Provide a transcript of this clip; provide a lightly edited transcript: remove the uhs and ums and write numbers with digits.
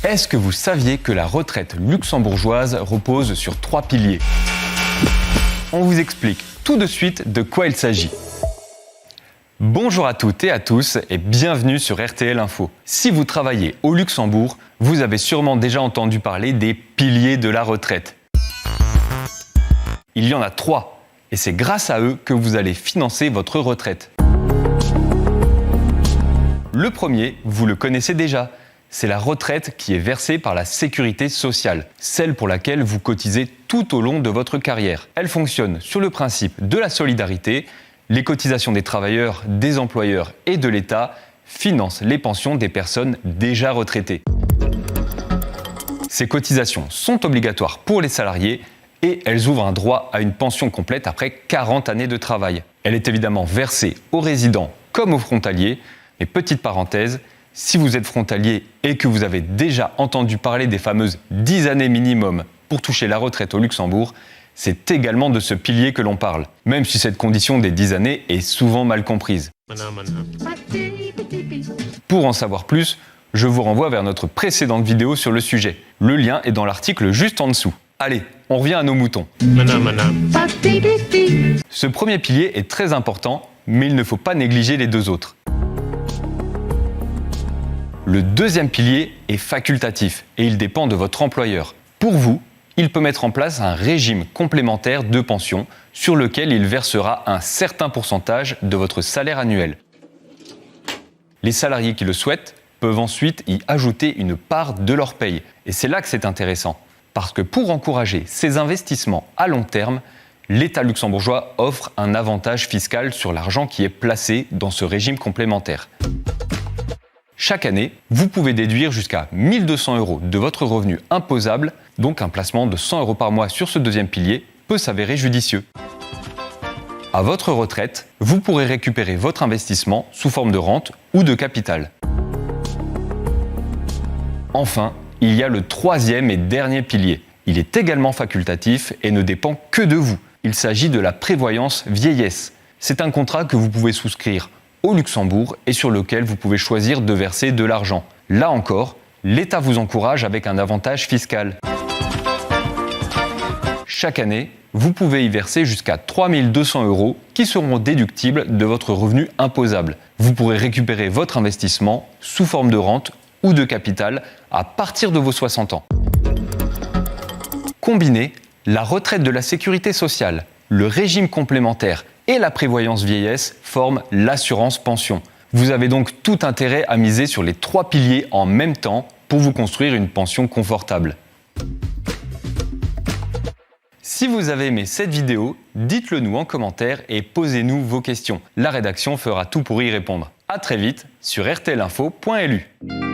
Est-ce que vous saviez que la retraite luxembourgeoise repose sur 3 piliers? On vous explique tout de suite de quoi il s'agit. Bonjour à toutes et à tous et bienvenue sur RTL Info. Si vous travaillez au Luxembourg, vous avez sûrement déjà entendu parler des piliers de la retraite. Il y en a 3 et c'est grâce à eux que vous allez financer votre retraite. Le premier, vous le connaissez déjà, c'est la retraite qui est versée par la sécurité sociale, celle pour laquelle vous cotisez tout au long de votre carrière. Elle fonctionne sur le principe de la solidarité. Les cotisations des travailleurs, des employeurs et de l'État financent les pensions des personnes déjà retraitées. Ces cotisations sont obligatoires pour les salariés et elles ouvrent un droit à une pension complète après 40 années de travail. Elle est évidemment versée aux résidents comme aux frontaliers. Mais petite parenthèse, si vous êtes frontalier et que vous avez déjà entendu parler des fameuses 10 années minimum pour toucher la retraite au Luxembourg, c'est également de ce pilier que l'on parle, même si cette condition des 10 années est souvent mal comprise. Pour en savoir plus, je vous renvoie vers notre précédente vidéo sur le sujet. Le lien est dans l'article juste en dessous. Allez, on revient à nos moutons. Ce premier pilier est très important, mais il ne faut pas négliger les deux autres. Le deuxième pilier est facultatif et il dépend de votre employeur. Pour vous, il peut mettre en place un régime complémentaire de pension sur lequel il versera un certain pourcentage de votre salaire annuel. Les salariés qui le souhaitent peuvent ensuite y ajouter une part de leur paye. Et c'est là que c'est intéressant, parce que pour encourager ces investissements à long terme, l'État luxembourgeois offre un avantage fiscal sur l'argent qui est placé dans ce régime complémentaire. Chaque année, vous pouvez déduire jusqu'à 1 200 € de votre revenu imposable, donc un placement de 100 € par mois sur ce deuxième pilier peut s'avérer judicieux. À votre retraite, vous pourrez récupérer votre investissement sous forme de rente ou de capital. Enfin, il y a le troisième et dernier pilier. Il est également facultatif et ne dépend que de vous. Il s'agit de la prévoyance vieillesse. C'est un contrat que vous pouvez souscrire au Luxembourg et sur lequel vous pouvez choisir de verser de l'argent. Là encore, l'État vous encourage avec un avantage fiscal. Chaque année, vous pouvez y verser jusqu'à 3 200 € qui seront déductibles de votre revenu imposable. Vous pourrez récupérer votre investissement sous forme de rente ou de capital à partir de vos 60 ans. Combinés, la retraite de la sécurité sociale, le régime complémentaire et la prévoyance vieillesse forment l'assurance pension. Vous avez donc tout intérêt à miser sur les 3 piliers en même temps pour vous construire une pension confortable. Si vous avez aimé cette vidéo, dites-le nous en commentaire et posez-nous vos questions. La rédaction fera tout pour y répondre. À très vite sur rtlinfo.lu.